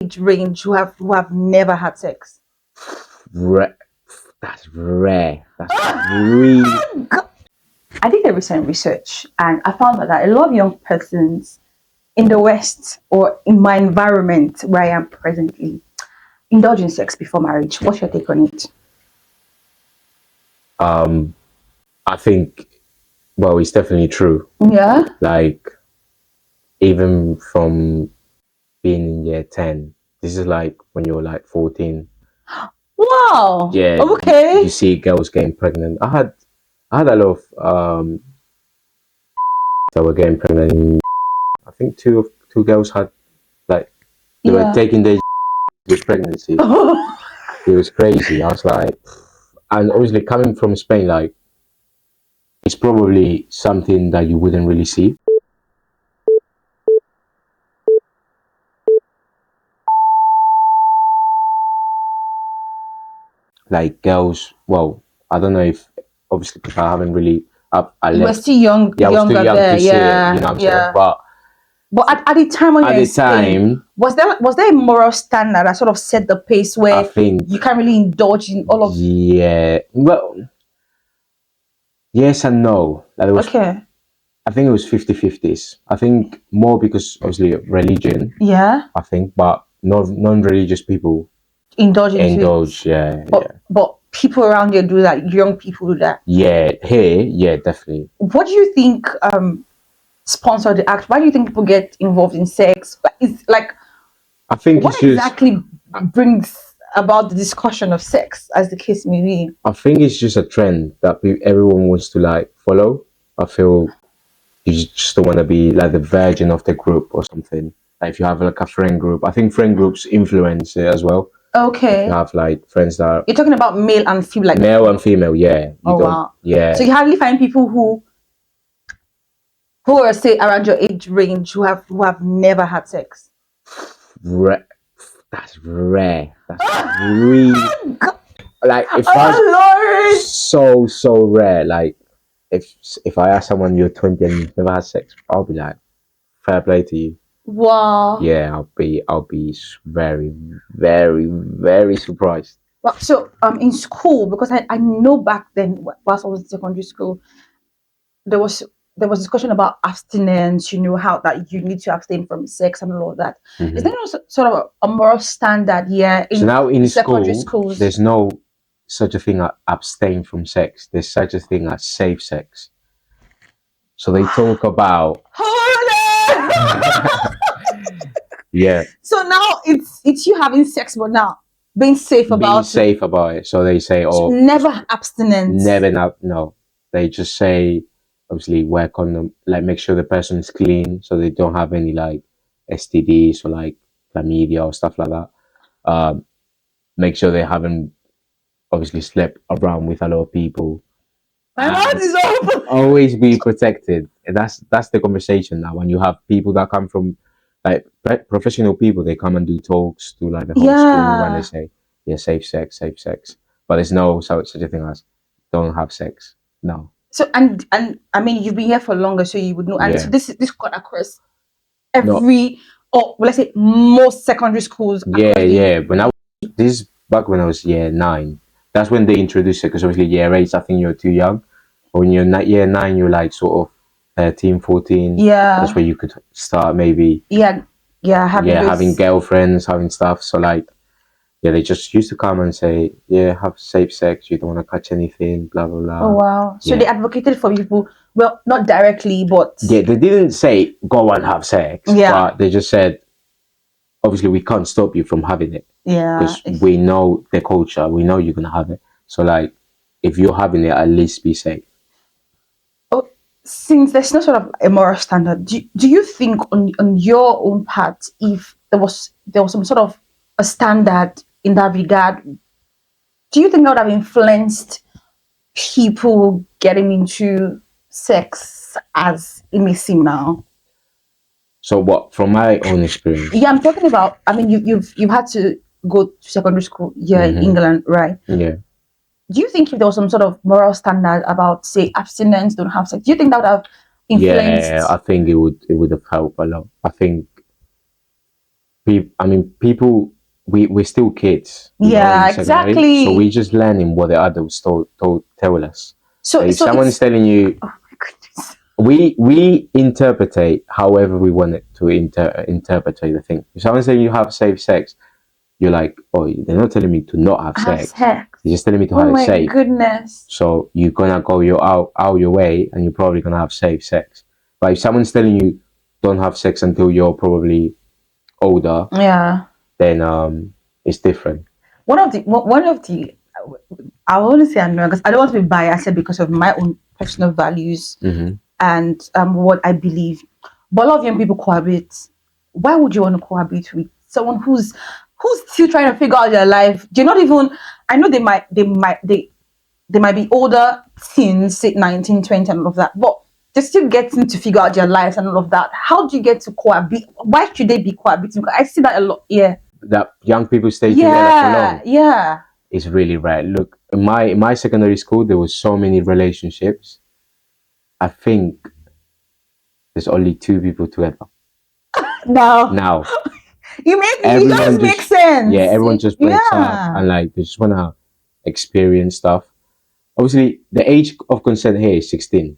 age range who have never had sex? That's rare. That's really. I did a recent research and I found out that a lot of young persons in the West or in my environment where I am presently indulge in sex before marriage. What's your take on it? I think, well, it's definitely true. Yeah. Like, even from being in year 10, this is like when you're like 14. Wow. Yeah. Okay. You see girls getting pregnant. I had a lot of that were getting pregnant. I think two girls had, like, they were taking their with pregnancy. It was crazy. I was like, and obviously coming from Spain, like, it's probably something that you wouldn't really see. Like girls, well, I don't know if, obviously, because I haven't really, I You were left. still young. Yeah, I was younger too young there. to see Yeah. it. You know what I'm Yeah. saying? But at the time when at you were the in Spain, time, was there a moral standard that sort of set the pace I where think, you can't really indulge in all of? yeah, well, yes and no. Like, it was, Okay. I think it was 50-50s. I think more because obviously religion, Yeah. I think, but non-religious people Indulge into it. indulge. Yeah, But people around you do that. Young people do that. yeah. Here, yeah, definitely. What do you think sponsor the act? Why do you think people get involved in sex? It's like, I think what it's just. exactly brings about the discussion of sex, as the case may be? I think it's just a trend that everyone wants to like follow. I feel you just don't want to be like the virgin of the group or something. Like if you have like a friend group, I think friend groups influence it as well. Okay. If you have like friends that are You're talking about male and female, like male and female, yeah. Wow. Yeah. So you hardly find people who are, say, around your age range who have never had sex. That's rare. That's really like if Lord. so rare. Like if I ask someone you're 20 and you've never had sex, I'll be like, fair play to you. Wow. Yeah, I'll be very, very, very surprised. Well, so in school, because I know back then whilst I was in secondary school, there was discussion about abstinence, how that you need to abstain from sex and all of that. Is there no sort of a moral standard here in So now in secondary school, schools? there's no such a thing as abstain from sex. There's such a thing as safe sex. So they talk about yeah. So now it's you having sex, but now being safe about it. So they say, so never abstinence. Never, no. They just say, obviously, wear condom, like make sure the person is clean, so they don't have any like STDs or like chlamydia or stuff like that. Make sure they haven't obviously slept around with a lot of people. My mouth is open. Always be protected. And that's the conversation now. When you have people that come from like professional people, they come and do talks to like the whole school when they say, yeah, safe sex. But there's no such a thing as don't have sex. No. So and I mean, you've been here for longer, so you would know. And so this got across let's say most secondary schools. Yeah. This is back when I was year 9. That's when they introduced it, because obviously year 8, I think you're too young. But when you're year 9, you're like sort of 13, 14. Yeah. That's where you could start maybe. Having girlfriends, having stuff. So like, yeah, they just used to come and say, yeah, have safe sex. You don't want to catch anything, blah, blah, blah. Oh, wow. So they advocated for people, well, not directly, but... Yeah, they didn't say, go and have sex. Yeah. But they just said, obviously, we can't stop you from having it. Yeah. Because we know the culture. We know you're going to have it. So, like, if you're having it, at least be safe. Oh, since there's no sort of a moral standard, do you think on your own part, if there was some sort of a standard in that regard, do you think that would have influenced people getting into sex as it may seem now? So what, from my own experience? Yeah, I'm talking about, I mean, you've had to go to secondary school here in England, right? Yeah. Do you think if there was some sort of moral standard about, say, abstinence, don't have sex, do you think that would have influenced? Yeah, I think it would have helped a lot. I think people, we're still kids. Yeah, exactly. So we're just learning what the adults tell us. So if so someone it's, is telling you, oh my goodness. we interpretate however we want it to interpret the thing. If someone's saying you have safe sex, you're like, oh, they're not telling me to not have sex. They're just telling me to Oh have it my safe. goodness. So you're gonna go out your way, and you're probably gonna have safe sex. But if someone's telling you don't have sex until you're probably older, Yeah. then it's different. One of the I want to say annoying because I don't want to be biased because of my own personal values and what I believe. But a lot of young people cohabit. Why would you want to cohabit with someone who's still trying to figure out their life? They're not even. I know they might be older teens, say 19, 20, and all of that, but they're still getting to figure out their lives and all of that. How do you get to cohabit? Why should they be cohabiting? Because I see that a lot. Yeah. That young people stay together for long. Yeah. It's really rare. Look, in my secondary school, there was so many relationships. I think there's only 2 people together now. It does make sense. Yeah, everyone just breaks up and like they just wanna experience stuff. Obviously, the age of consent here is 16.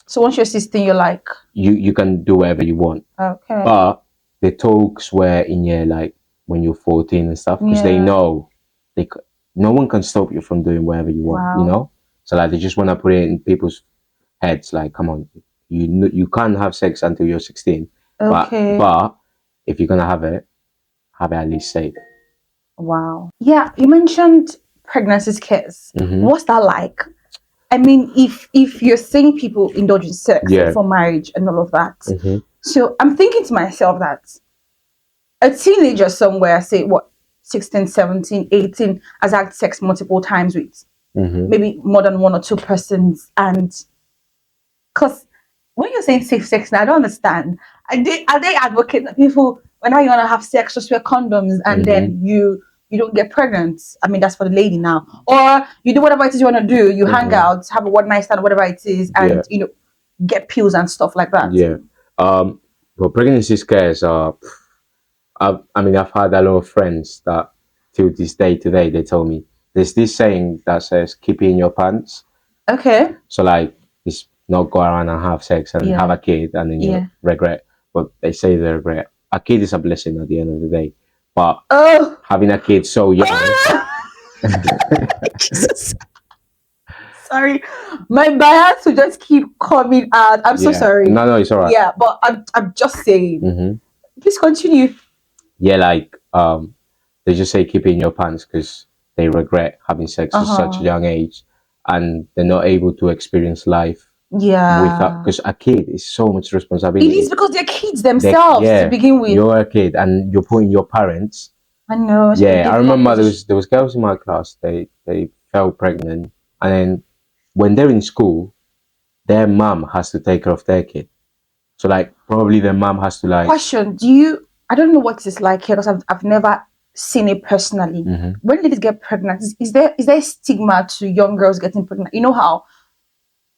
So once you're 16, you're like, you can do whatever you want. Okay. But the talks were in year like when you're 14 and stuff, because they know no one can stop you from doing whatever you want. Wow. You know, so like they just want to put it in people's heads, like, come on, you can't have sex until you're 16. Okay. But if you're gonna have it at least safe. Wow. Yeah, you mentioned pregnancy scares. What's that like? I mean, if you're seeing people indulge in sex before marriage and all of that, so I'm thinking to myself that a teenager somewhere, say what, 16, 17, 18, has had sex multiple times with maybe more than 1 or 2 persons, and because when you're saying safe sex now, I don't understand. Are they advocating that people, when you want to have sex, just wear condoms and then you don't get pregnant? I mean, that's for the lady now. Or you do whatever it is you want to do. You hang out, have a one night stand, whatever it is, and get pills and stuff like that. Yeah. Well, pregnancy scares are. I've had a lot of friends that till this day today they tell me there's this saying that says keep it in your pants. Okay. So like it's not go around and have sex and have a kid and then you regret. But they say they regret. A kid is a blessing at the end of the day. But having a kid so young. Sorry, my bias will just keep coming out. I'm so sorry. No, it's alright. Yeah, but I'm just saying. Please continue. Yeah, like they just say keep it in your pants because they regret having sex at such a young age, and they're not able to experience life. Yeah, because a kid is so much responsibility. It is because they're kids themselves to begin with. You're a kid, and you're putting your parents. I know. Yeah, I remember there was girls in my class. They fell pregnant, and then when they're in school, their mom has to take care of their kid. So like probably their mom has to like. Question: I don't know what it's like here because I've never seen it personally. When ladies get pregnant, is there a stigma to young girls getting pregnant? You know how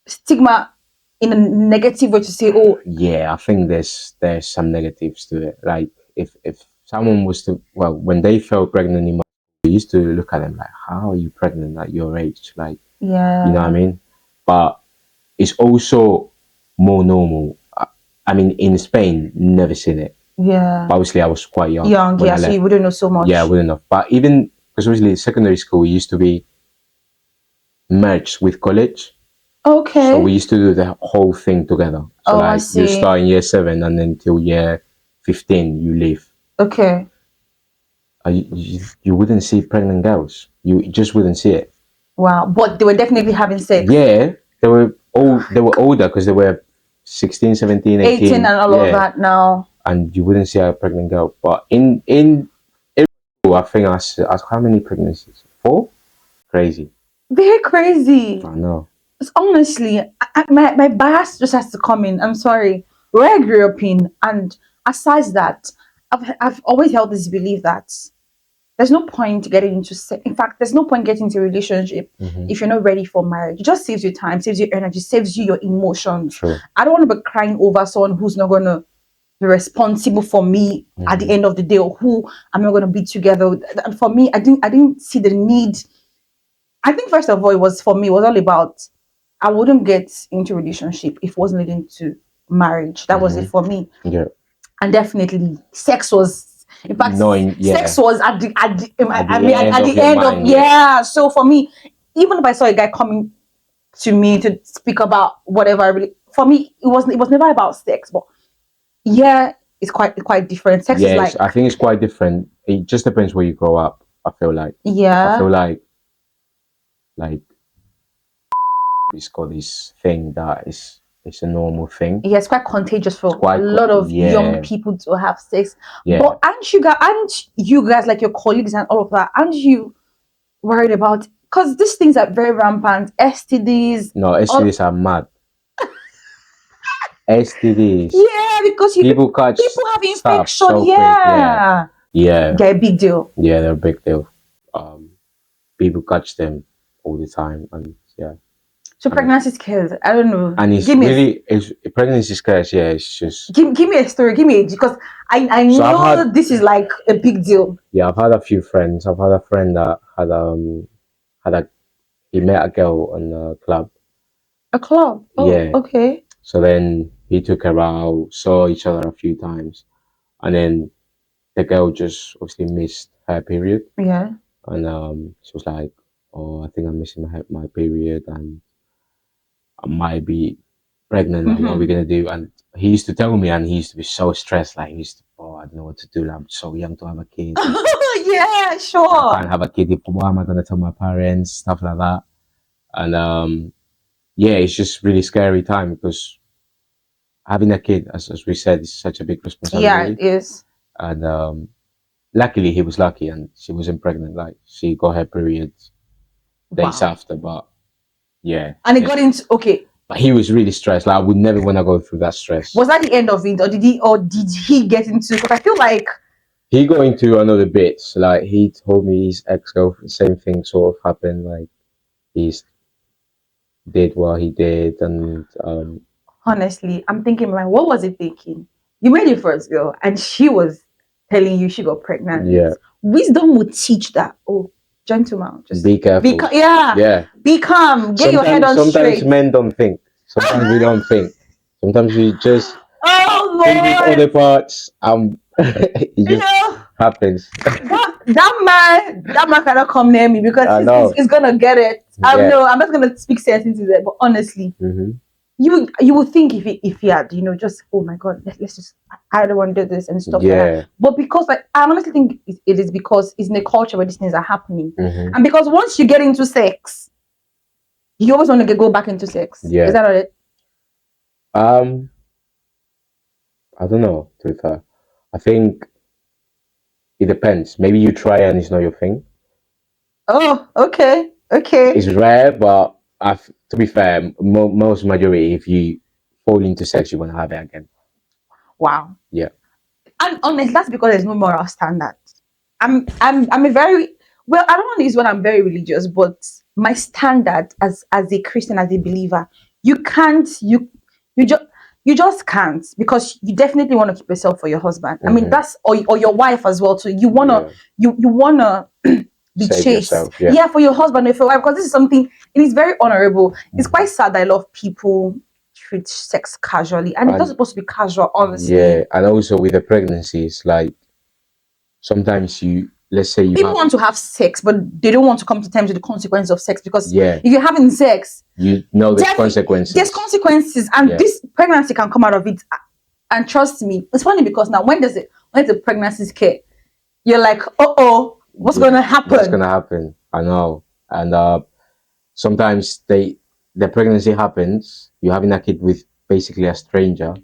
stigma in a negative way to say, oh. Yeah, I think there's some negatives to it. Like if someone was to, well, when they fell pregnant in my, we used to look at them like, how are you pregnant at your age? Like, you know what I mean? But it's also more normal. I mean, in Spain, never seen it. Yeah. But obviously, I was quite young. So you wouldn't know so much. Yeah, I wouldn't know. But even, because obviously secondary school, we used to be merged with college. Okay. So we used to do the whole thing together. So like I see. You start in year 7 and then till year 15 you leave. Okay. You wouldn't see pregnant girls. You just wouldn't see it. Wow. But they were definitely having sex. Yeah. They were older because they were 16, 17, 18 and all of that now. And you wouldn't see a pregnant girl. But in I think I asked how many pregnancies? 4? Crazy. Very crazy. I know. It's honestly, my bias just has to come in. I'm sorry. Where I grew up in, and aside that, I've always held this belief that there's no point getting into sex. In fact, there's no point getting into a relationship if you're not ready for marriage. It just saves you time, saves you energy, saves you your emotions. True. I don't want to be crying over someone who's not gonna be responsible for me at the end of the day, or who am I going to be together with. And for me, I didn't see the need. I think first of all, it was for me, it was all about, I wouldn't get into a relationship if it wasn't leading to marriage. That was it for me. Yeah. And definitely sex was, in fact, Knowing, yeah. sex was at the At the end mind, of, yeah. So for me, even if I saw a guy coming to me to speak about whatever, I really, for me, it was never about sex. But yeah, it's quite different. Sex is Yes, like, I think it's quite different. It just depends where you grow up. I feel like. I yeah, feel like it's got this thing that is it's a normal thing. yeah, it's quite contagious for a quite lot of young yeah. people to have sex. Yeah. But aren't you guys, like your colleagues and all of that, aren't you worried about, because these things are very rampant, STDs? No, STDs are mad. STDs. Yeah, because people catch people have stuff infection. so quick. Yeah. Yeah. They're a big deal. Yeah, they're a big deal. People catch them all the time, and yeah. So pregnancy scares, I don't know. And it's it's pregnancy scares. Yeah, it's just give me a story. Give me, because I So know this is like a big deal. yeah, I've had a few friends. I've had a friend that he met a girl in a club. A club. Oh, Yeah. okay. So then he took her out, saw each other a few times, and then the girl just obviously missed her period, Yeah. and she was like, "Oh, I think I'm missing my period, and I might be pregnant. Like, what are we gonna do?" And he used to tell me, and he used to be so stressed. Like, he used to, "Oh, I don't know what to do. Like, I'm so young to have a kid. Yeah, I sure. can't have a kid. What am I gonna tell my parents?" Stuff like that. And yeah, it's just really scary time because having a kid, as we said, is such a big Yeah, responsibility. it is. And luckily, he was lucky, and she wasn't pregnant. Like, she got her period days Wow. after, but yeah. And it got into, okay. But he was really stressed. Like, I would never want to go through that stress. Was that the end of it, or did he get into? Because I feel like He got into another bit. Like, he told me his ex-girlfriend, same thing sort of happened. Like, he's did what he did, and honestly, I'm thinking, like, what was he thinking? You made your first girl, and she was telling you she got pregnant. yeah, Wisdom would teach that. Oh, gentlemen, just be careful. yeah, be calm. Get your head on sometimes straight. men don't think. Sometimes we don't think. Sometimes we just Oh think with Lord, other parts. It you just know happens. that man cannot come near me because I know. he's gonna get it. Yeah. No, I'm not gonna speak sense into that. But honestly, you would think if he had, just, oh my God, let's just, I don't want to do this and stuff like Yeah. that. But because, like, I honestly think it is because it's in a culture where these things are happening, and because once you get into sex, you always want to go back into sex. Yeah. Is that not it? I don't know, to be fair. I think it depends. Maybe you try and it's not your thing. Oh, okay. It's rare, but to be fair, most majority, if you fall into sex, you want to have it again. Wow. Yeah. And honestly, that's because there's no moral standard. I'm a very, well, I don't want to use when I'm very religious, but my standard as a Christian, as a believer, you can't, you just can't, because you definitely want to keep yourself for your husband. I mean, that's, or your wife as well too. You wanna you wanna be Save chaste. yourself, Yeah, for your husband or for your wife, because this is something, it is very honorable. It's quite sad that a lot of people treat sex casually, and it's not supposed to be casual, honestly. Yeah, and also with the pregnancies, like, sometimes let's say people want to have sex, but they don't want to come to terms with the consequences of sex, because if you're having sex, you know there's consequences. There's consequences, and this pregnancy can come out of it. And trust me, it's funny because now when the pregnancy scare, you're like, what's gonna happen? What's gonna happen? I know. And sometimes the pregnancy happens, you're having a kid with basically a stranger.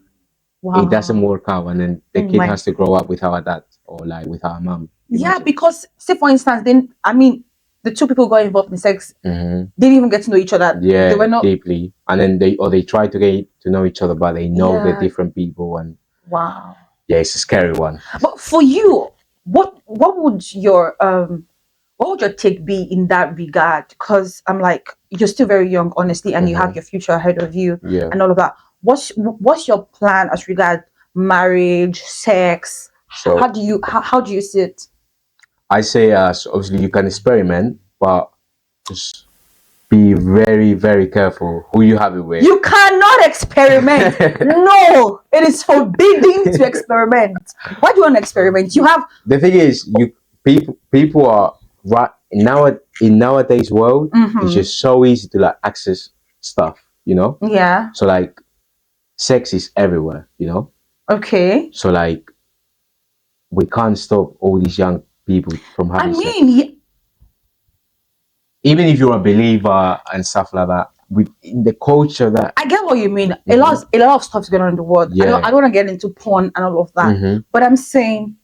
Wow. It doesn't work out, and then the kid has to grow up without a dad, or like without a mom. Yeah, because say for instance, the two people got involved in sex, didn't even get to know each other. Yeah, they were not deeply, and then they try to get to know each other, but they know they're different people, and wow, yeah, it's a scary one. But for you, what would your take be in that regard? Because I'm like, you're still very young, honestly, and you have your future ahead of you, and all of that. What's your plan as regard marriage, sex? So How do you see it? I say, so obviously you can experiment, but just be very, very careful who you have it with. You cannot experiment. No, it is forbidden to experiment. Why do you want to experiment? You have The thing is, people are right now in nowadays world. It's just so easy to like access stuff, you know. yeah. So like, sex is everywhere, you know. Okay. So like, we can't stop all these young people from I having sex. mean, Even if you're a believer and stuff like that, with in the culture that I get what you mean. A lot of stuff's going on in the world. Yeah. I don't want to get into porn and all of that. But I'm saying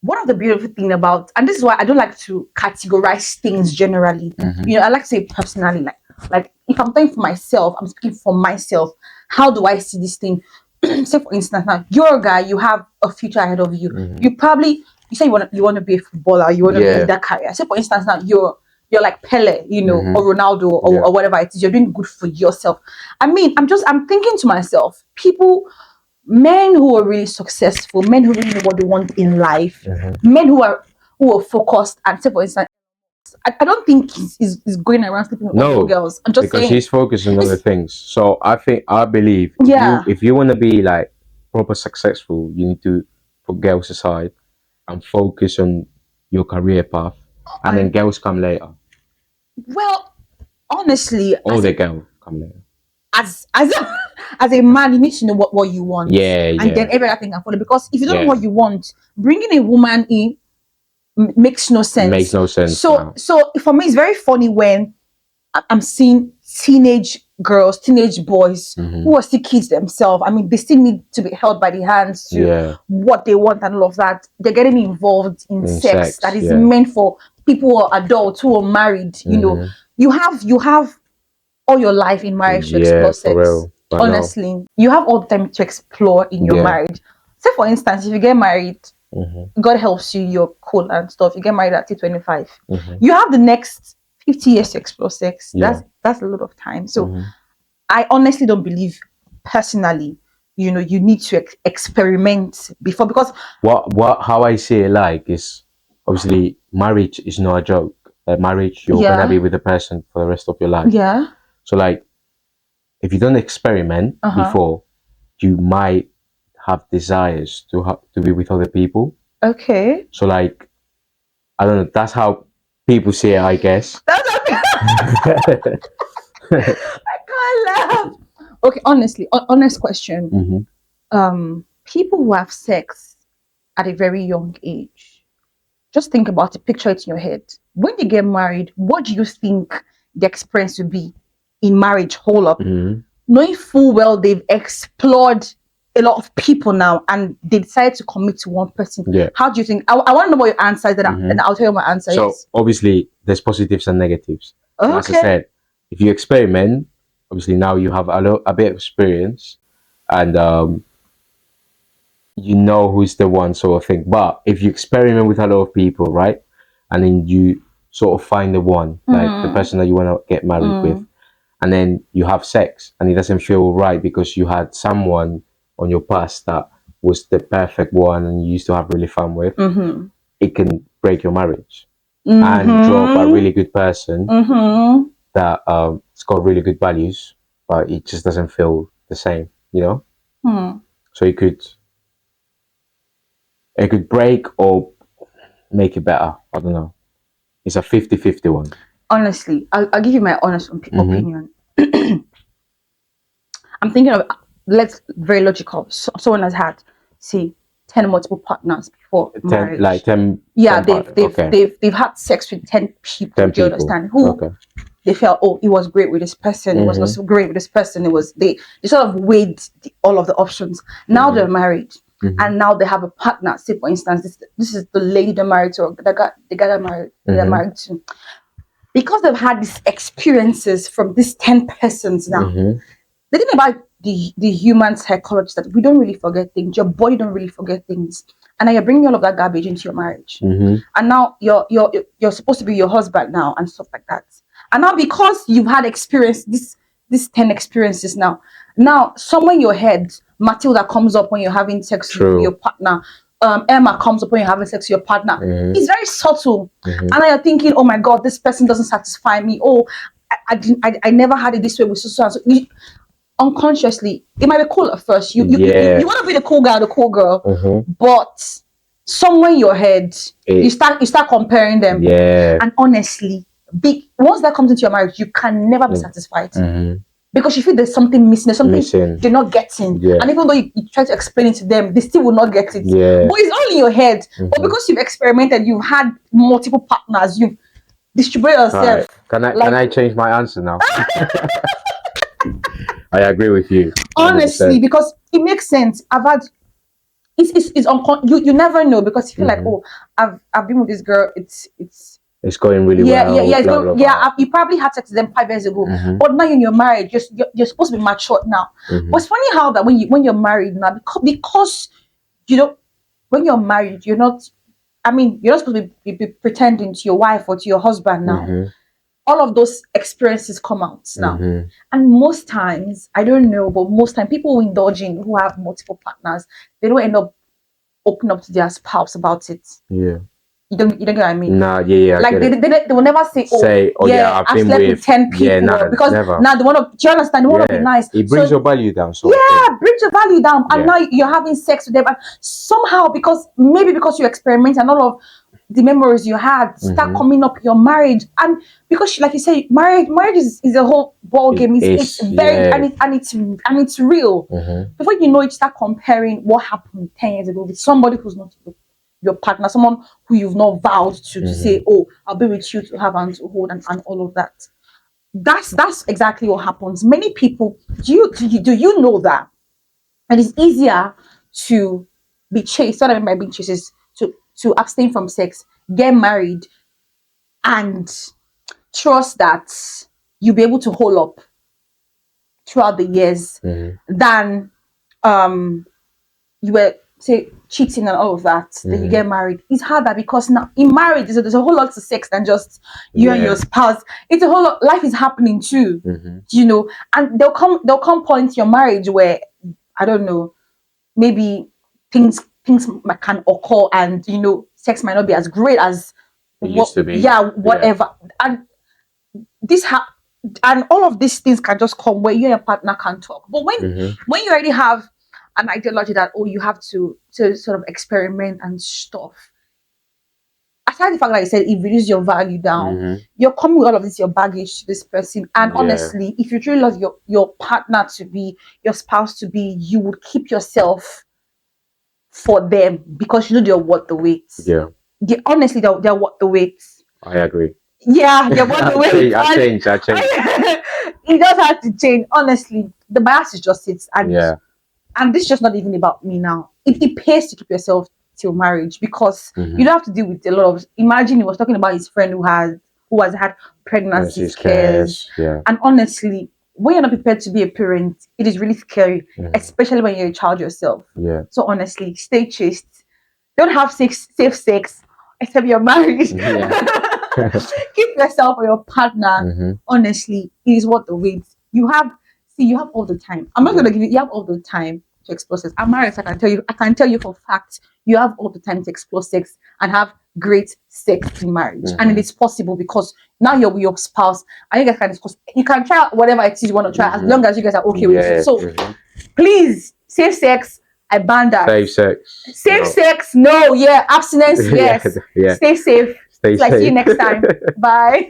one of the beautiful thing about, and this is why I don't like to categorize things generally. You know, I like to say personally, like if I'm talking for myself, I'm speaking for myself. How do I see this thing? Say for instance, now you're a guy, you have a future ahead of you. You say you want to be a footballer, you want to be in that career. Say for instance, now you're like Pele, you know, or Ronaldo, or whatever it is. You're doing good for yourself. I mean, I'm thinking to myself, men who are really successful, men who really know what they want in life, men who are focused, and say for instance, I don't think he's going around sleeping with other girls. I'm just because saying. he's focused on other things. So I believe Yeah. if you want to be like proper successful, you need to put girls aside and focus on your career path, and then girls come later. Well, honestly, All the girls come later. as as a man, you need to know what you want. Yeah, and then everything can follow. Because if you don't know what you want, bringing a woman in makes no sense. Makes no sense. So for me, it's very funny when I'm seeing teenage girls, teenage boys who are still kids themselves. I mean, they still need to be held by the hands to what they want and all of that. They're getting involved in sex that is meant for people who are adults, who are married. You know, you have all your life in marriage to explore sex. For real. Honestly, you have all the time to explore in your marriage. Say for instance, if you get married, God helps you, you're cool and stuff. You get married at 25. You have the next 50 years to explore sex. That's a lot of time. So I honestly don't believe, personally, you know, you need to experiment before, because how I see it like is, obviously marriage is not a joke. Like marriage, you're gonna be with the person for the rest of your life. Yeah. So like, if you don't experiment before, you might have desires to be with other people. Okay. So like, I don't know. That's how people see it, I guess. That's I can't laugh. Okay, honestly, honest question. People who have sex at a very young age, just think about it, picture it in your head. When they get married, what do you think the experience will be in marriage whole up? Knowing full well they've explored a lot of people now and they decide to commit to one person. How do you think? I want to know what your answer is, and I'll tell you my answer. So obviously there's positives and negatives. As I said, if you experiment, obviously now you have a bit of experience, and you know who's the one, sort of thing. But if you experiment with a lot of people, right, and then you sort of find the one, like the person that you want to get married with, and then you have sex and it doesn't feel right because you had someone on your past that was the perfect one and you used to have really fun with, it can break your marriage and drop a really good person that it's got really good values, but it just doesn't feel the same, you know. So it could break or make it better. I don't know. It's a 50-50 one. Honestly, I'll give you my honest opinion. I'm thinking of, let's very logical. Someone has had, say, 10 multiple partners before marriage. Like 10. Yeah, they've had sex with 10 people. 10 do you understand? Who they felt, oh, it was great with this person. It was not so great with this person. It was they sort of weighed all of the options. Now they're married. And now they have a partner. Say, for instance, this is the lady they're married to, or they got married. They're married to. Because they've had these experiences from these 10 persons now. The thing about the human psychology that we don't really forget things. Your body don't really forget things, and now you're bringing all of that garbage into your marriage. And now you're supposed to be your husband now and stuff like that. And now because you've had experience, this these 10 experiences now. Now, somewhere in your head, Matilda comes up when you're having sex with your partner. Emma comes up when you're having sex with your partner. It's very subtle. And then you're thinking, oh my God, this person doesn't satisfy me. Oh, I never had it this way with so and so. Unconsciously, it might be cool at first. You want to be the cool guy, the cool girl, but somewhere in your head, you start comparing them. And honestly, once that comes into your marriage, you can never be satisfied. Because you feel there's something missing, there's something you're not getting. And even though you try to explain it to them, they still will not get it. But it's all in your head. But because you've experimented, you've had multiple partners, you've distributed yourself. Right. Can I change my answer now? I agree with you. 100%. Honestly, because it makes sense. I've had you never know, because you feel like, oh, I've been with this girl, it's going really well. Blah, blah. You probably had sex with them 5 years ago, but now in your marriage, you're supposed to be matured now. But it's funny how that when you're married now, because you know, when you're married, you're not supposed to be pretending to your wife or to your husband now. All of those experiences come out now. And most times, I don't know, but most time people who indulge in, who have multiple partners, they don't end up opening up to their spouse about it. You don't get what I mean? Nah, like they will never say, I've been with 10 people, because now they want to. Do you understand? They want to be nice. It brings your value down. Brings your value down, and now you're having sex with them, and somehow because you experiment and all of the memories you had start coming up in your marriage, and because like you say, marriage is a whole ball game. It's very and it's real. Before you know it, start comparing what happened 10 years ago with somebody who's not your partner, someone who you've not vowed to say, oh, I'll be with you to have and to hold and all of that. That's exactly what happens. Many people, do you know that? And it's easier to be chaste. What I mean by being chaste is to abstain from sex, get married, and trust that you'll be able to hold up throughout the years than you were, say, cheating and all of that. Then you get married. It's harder because now in marriage there's a whole lot to sex than just you and your spouse. It's a whole lot. Life is happening too, you know. And there'll come points in your marriage where, I don't know, maybe things can occur, and you know, sex might not be as great as it used to be. Whatever. And and all of these things can just come where you and your partner can talk. But when you already have an ideology that, oh, you have to sort of experiment and stuff, aside the fact that I said it reduces your value down, you're coming with all of this, your baggage to this person. And honestly, if you truly love your partner to be, your spouse to be, you would keep yourself for them, because you know they're worth the wait. Honestly, they're worth the wait. I agree. They're worth the wait. I changed. It does have to change. Honestly, the bias is just it. And this is just not even about me now. It pays to keep yourself till marriage, because you don't have to deal with a lot of. Imagine he was talking about his friend who has had pregnancy scares. And honestly, when you're not prepared to be a parent, it is really scary, especially when you're a child yourself. So honestly, stay chaste. Don't have safe sex except you're married. Keep yourself or your partner. Honestly, it is worth the wait. You have all the time. I'm not gonna give you. You have all the time to explore sex. I'm married, so I can tell you for a fact, you have all the time to explore sex and have great sex in marriage. And it is possible, because now you're with your spouse and you guys can discuss. You can try whatever it is you want to try, as long as you guys are okay with it. So please, safe sex, I ban that. Safe sex, no. Abstinence, yes. Stay safe. Stay safe. See you next time. Bye.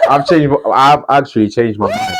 I've actually changed my mind.